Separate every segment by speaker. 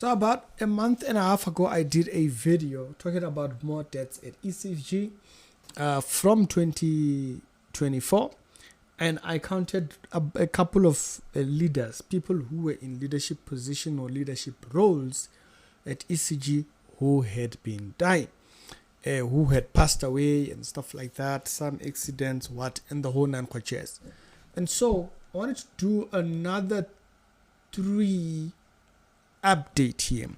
Speaker 1: So about a month and a half ago, I did a video talking about more deaths at ECG from 2024, and I counted a couple of leaders, people who were in leadership position or leadership roles at ECG who had been dying, who had passed away and stuff like that, some accidents, and the whole nine quarters. And so I wanted to do another 3 update here,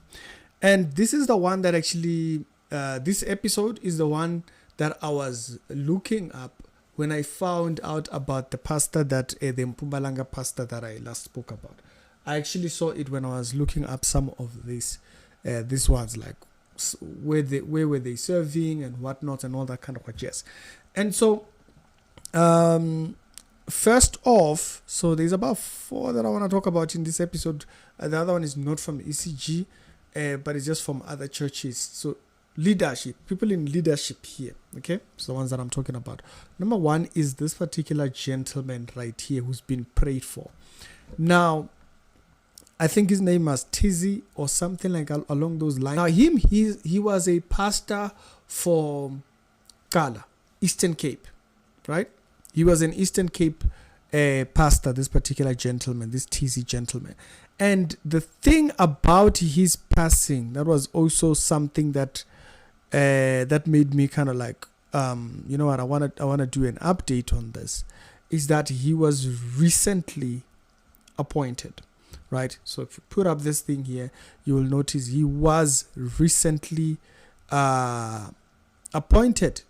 Speaker 1: and this is the one that actually this episode is the one that I was looking up when I found out about the pastor that the Mpumalanga pastor that I last spoke about. I actually saw it when I was looking up some of these ones, like where were they serving and whatnot and all that kind of jazz. And so first off, so there's about 4 that I want to talk about in this episode. The other one is not from ECG, but it's just from other churches. So leadership, people in leadership here, okay? So the ones that I'm talking about. Number 1 is this particular gentleman right here who's been prayed for. Now, I think his name was Tessy or something like along those lines. Now, he was a pastor for Kala, Eastern Cape, right? He was an Eastern Cape pastor, this particular gentleman, this Tessy gentleman. And the thing about his passing, that was also something that that made me kind of like, you know what, I want to do an update on this, is that he was recently appointed, right? So if you put up this thing here, you will notice he was recently appointed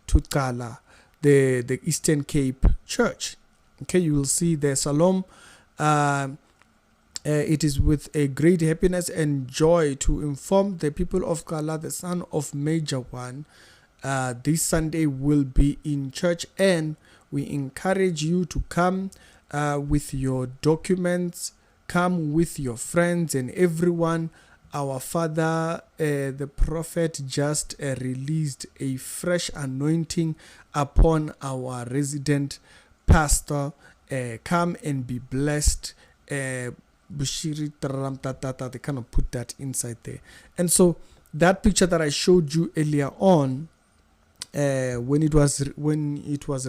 Speaker 1: to Kala, the Eastern Cape Church. Okay, you will see the Salom. It is with a great happiness and joy to inform the people of Kala, the son of Major One, this Sunday will be in church, and we encourage you to come with your documents, come with your friends and everyone. Our father, the prophet, just released a fresh anointing upon our resident pastor. Come and be blessed. Bushiri Taram Tatata, they kind of put that inside there. And so that picture that I showed you earlier on, when it was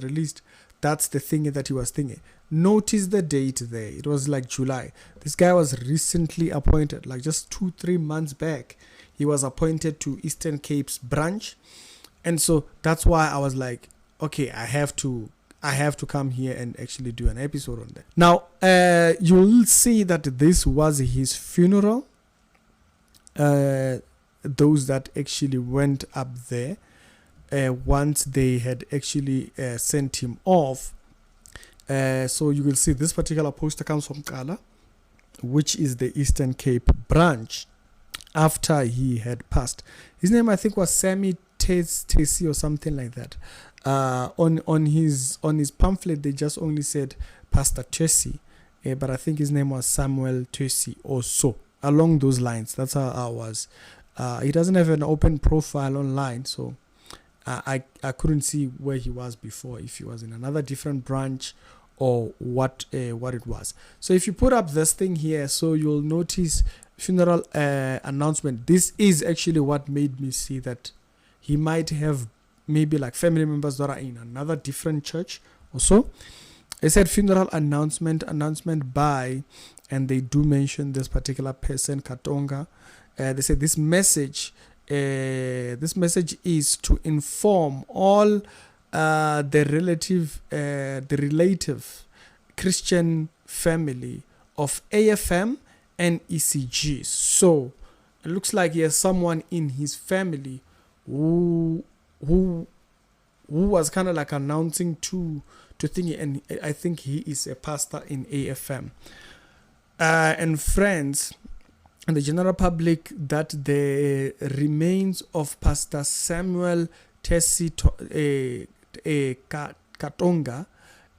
Speaker 1: released, that's the thing that he was thinking. Notice the date there. It was like July. This guy was recently appointed, like just 2-3 months back. He was appointed to Eastern Cape's branch. And so that's why I was like, okay, I have to come here and actually do an episode on that. Now, you will see that this was his funeral. Those that actually went up there, once they had actually sent him off. So you will see this particular poster comes from Kala, which is the Eastern Cape branch, after he had passed. His name, I think, was Sammy Tessy or something like that. On his pamphlet, they just only said Pastor Tessy, but I think his name was Samuel Tessy or so, along those lines. That's how I was. He doesn't have an open profile online, so I couldn't see where he was before, if he was in another different branch or what it was. So if you put up this thing here, so you'll notice funeral announcement. This is actually what made me see that he might have maybe like family members that are in another different church also. It said funeral announcement by, and they do mention this particular person, Katonga. They said this message is to inform all the relative Christian family of AFM and ECG. So it looks like he has someone in his family who was kind of like announcing to thingy, and I think he is a pastor in AFM. And friends and the general public, that the remains of Pastor Samuel Tessy Katonga,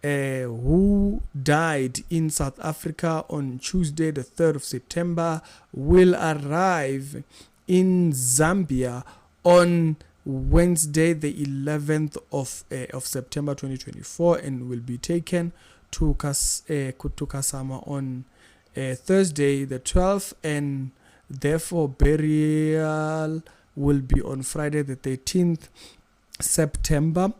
Speaker 1: who died in South Africa on Tuesday the 3rd of September, will arrive in Zambia on Wednesday the 11th of September 2024, and will be taken to Kasama on Thursday the 12th, and Therefore, burial will be on Friday the 13th September,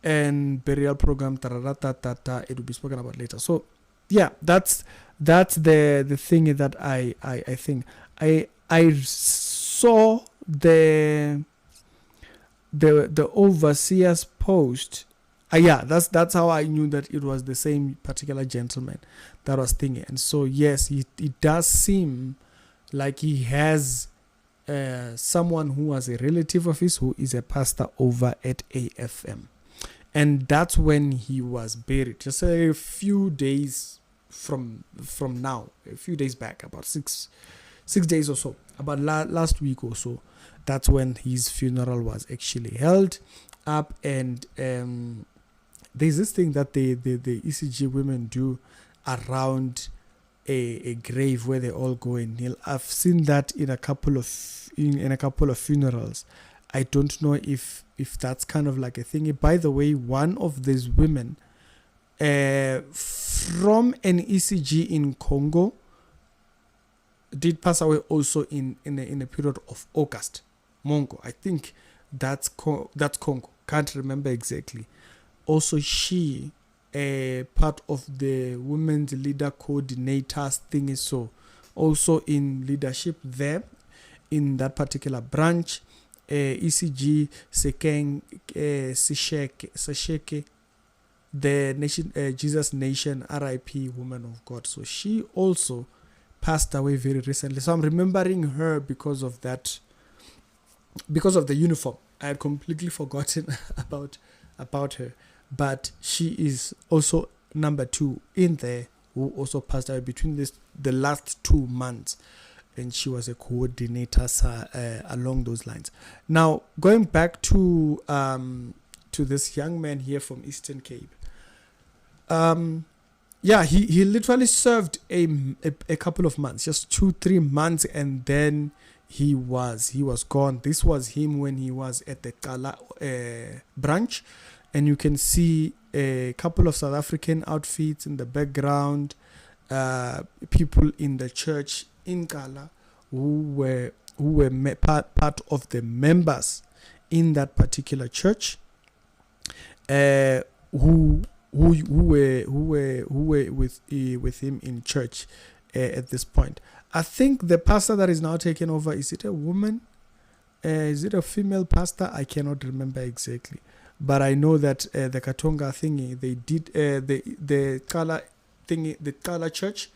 Speaker 1: and burial program it will be spoken about later. So yeah, that's the thing that I think I saw the overseer's post. Yeah, that's how I knew that it was the same particular gentleman that was thinking. And so yes, it does seem like he has someone who was a relative of his who is a pastor over at AFM. And that's when he was buried, just a few days from now, a few days back, about six days or so, about last week or so. That's when his funeral was actually held up. And there's this thing that the ECG women do around a grave where they all go and kneel. I've seen that in a couple of funerals. I don't know if that's kind of like a thing. By the way, one of these women from an ECG in Congo did pass away also in a period of August. Mongo, I think that's Congo. Can't remember exactly. Also, she part of the women's leader coordinators thingy. So also in leadership there in that particular branch. ECG Sekeng Sesheke, the nation Jesus Nation RIP woman of God. So she also passed away very recently. So I'm remembering her because of that, because of the uniform. I had completely forgotten about her. But she is also number 2 in there who also passed away between the last 2 months. And she was a coordinator along those lines. Now, going back to this young man here from Eastern Cape. He literally served a couple of months, just 2-3 months, and then he was gone. This was him when he was at the Kala branch, and you can see a couple of South African outfits in the background. People in the church in Kala who were part of the members in that particular church, who were with him in church at this point. I think the pastor that is now taken over, is it a woman? Is it a female pastor? I cannot remember exactly, but I know that the Katonga thingy, they did the Kala thingy, the Kala church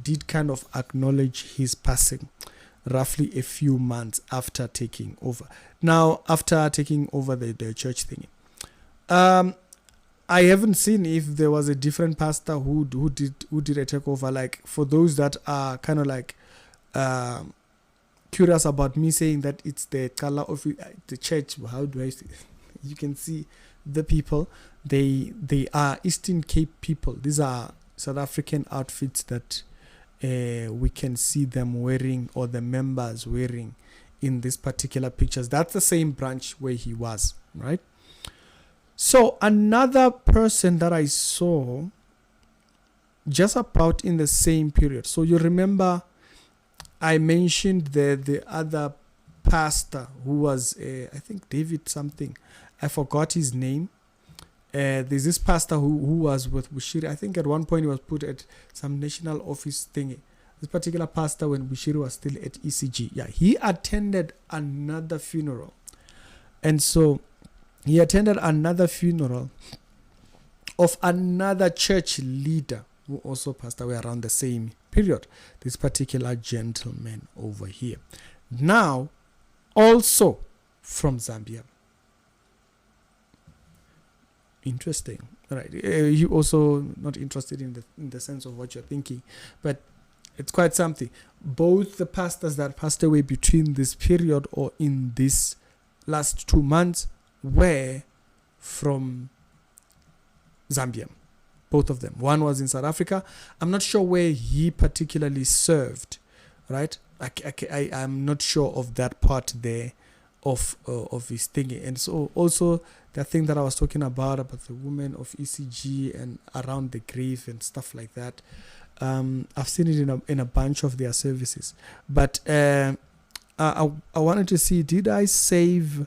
Speaker 1: did kind of acknowledge his passing roughly a few months after taking over. Now, after taking over the church thingy, I haven't seen if there was a different pastor who did a takeover. Like, for those that are kind of like curious about me saying that it's the color of the church, how do I say? You can see the people. They are Eastern Cape people. These are South African outfits that we can see them wearing, or the members wearing, in these particular pictures. That's the same branch where he was, right? So another person that I saw just about in the same period. So you remember I mentioned the other pastor who was, I think David something. I forgot his name. There's this pastor who was with Bushiri. I think at one point he was put at some national office thingy. This particular pastor, when Bushiri was still at ECG. Yeah, he attended another funeral. And so he attended another funeral of another church leader who also passed away around the same period. This particular gentleman over here. Now, also from Zambia. Interesting, right? You also not interested in the sense of what you're thinking, but it's quite something. Both the pastors that passed away between this period or in this last 2 months were from Zambia. Both of them. One was in South Africa. I'm not sure where he particularly served, right? I'm not sure of that part there of his thingy. And so also the thing that I was talking about the women of ECG and around the grave and stuff like that. I've seen it in a bunch of their services. But I wanted to see, did I save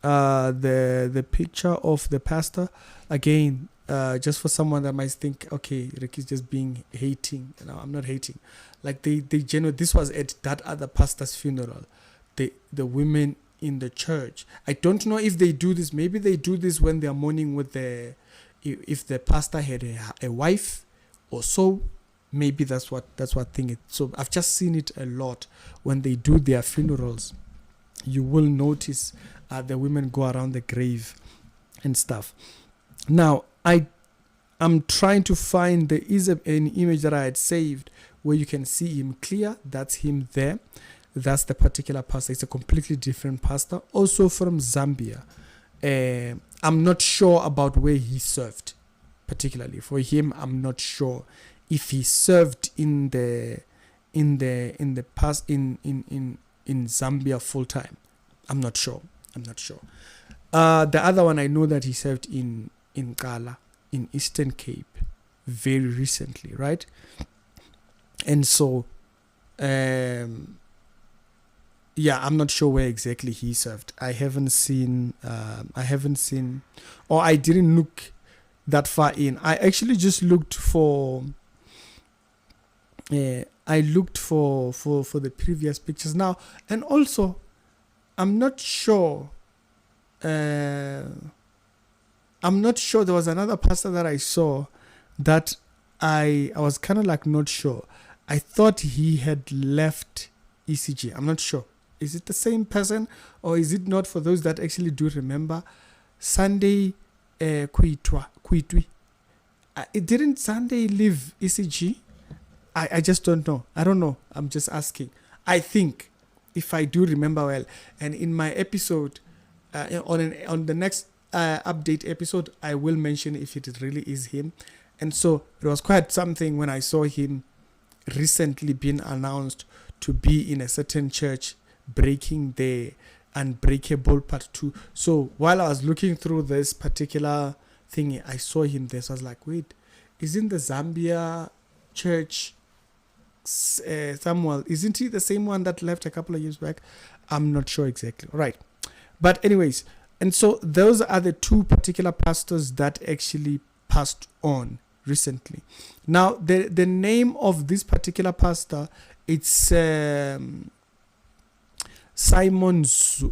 Speaker 1: the picture of the pastor again? Just for someone that might think, okay, Ricky's just being hating. I'm not hating. Like they genuinely, this was at that other pastor's funeral. The women in the church. I don't know if they do this. Maybe they do this when they are mourning with if the pastor had a wife or so. Maybe that's what thing is. So I've just seen it a lot when they do their funerals. You will notice the women go around the grave and stuff. Now I'm trying to find, there is an image that I had saved where you can see him clear. That's him there. That's the particular pastor. It's a completely different pastor, also from Zambia. I'm not sure about where he served, particularly for him. I'm not sure if he served in Zambia full time. I'm not sure. The other one, I know that he served in Kala, in Eastern Cape, very recently, right? And so, I'm not sure where exactly he served. I haven't seen, or I didn't look that far in. I actually just looked for, for the previous pictures now. And also, I'm not sure, there was another pastor that I saw that I was kind of like not sure. I thought he had left ECG. I'm not sure. Is it the same person or is it not? For those that actually do remember, Sunday Kuitwi. Didn't Sunday leave ECG? I just don't know. I don't know. I'm just asking. I think, if I do remember well, and in my episode, on the next update episode, I will mention if it really is him. And so it was quite something when I saw him recently being announced to be in a certain church, breaking the Unbreakable Part 2. So while I was looking through this particular thing, I saw him there. So I was like, wait, isn't the Zambia church Samuel, isn't he the same one that left a couple of years back? I'm not sure exactly. Right. But anyways, and so those are the two particular pastors that actually passed on recently. Now, the name of this particular pastor, it's Simon Zulu.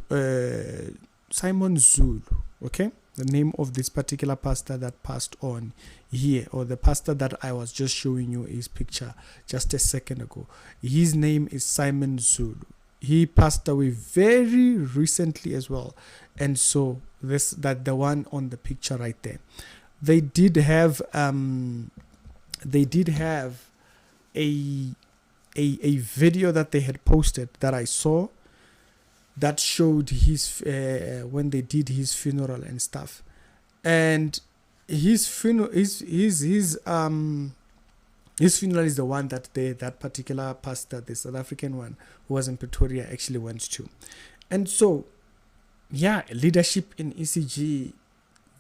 Speaker 1: Okay, the name of this particular pastor that passed on here, or the pastor that I was just showing you his picture just a second ago. His name is Simon Zulu. He passed away very recently as well, and so the one on the picture right there. They did have a video that they had posted that I saw that showed his when they did his funeral and stuff, and his funeral is the one that that particular pastor, the South African one who was in Pretoria, actually went to. And so leadership in ECG,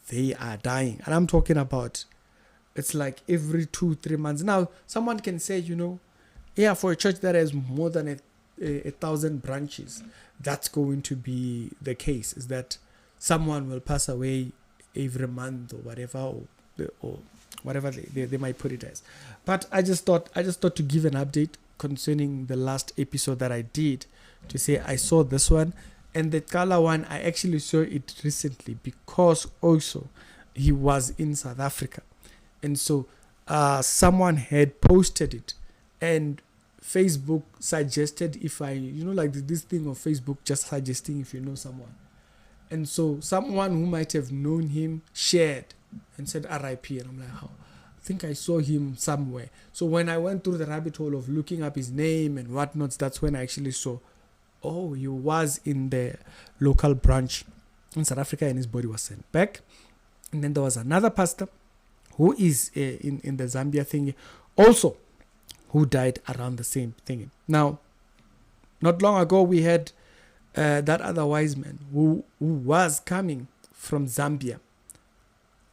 Speaker 1: they are dying, and I'm talking about, it's like every 2-3 months. Now someone can say, for a church that has more than 1,000 branches, that's going to be the case, is that someone will pass away every month or whatever, or whatever they might put it as. But I just thought to give an update concerning the last episode that I did, to say I saw this one, and the Kala one, I actually saw it recently because also he was in South Africa, and so someone had posted it, and Facebook suggested, if I, like this thing of Facebook just suggesting if you know someone. And so someone who might have known him shared and said RIP. And I'm like, I think I saw him somewhere. So when I went through the rabbit hole of looking up his name and whatnot, that's when I actually saw, he was in the local branch in South Africa and his body was sent back. And then there was another pastor who is in the Zambia thing also, who died around the same thing. Now, not long ago, we had that other wise man who was coming from Zambia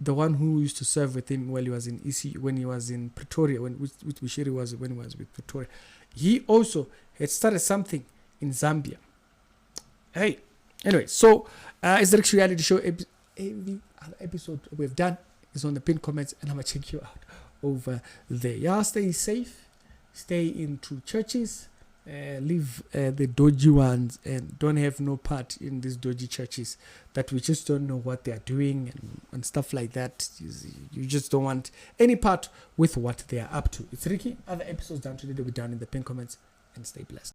Speaker 1: the one who used to serve with him while he was in EC, when he was in Pretoria, with Bishiri was when he was with Pretoria, he also had started something in Zambia. Hey, anyway, so it's the Rich Reality Show. Every other episode we've done is on the pinned comments, and I'm gonna check you out over there. Y'all stay safe, stay into churches, leave the dodgy ones, and don't have no part in these dodgy churches that we just don't know what they're doing and stuff like that. You just don't want any part with what they are up to. It's Ricky. Other episodes down today, they'll be down in the pinned comments, and stay blessed.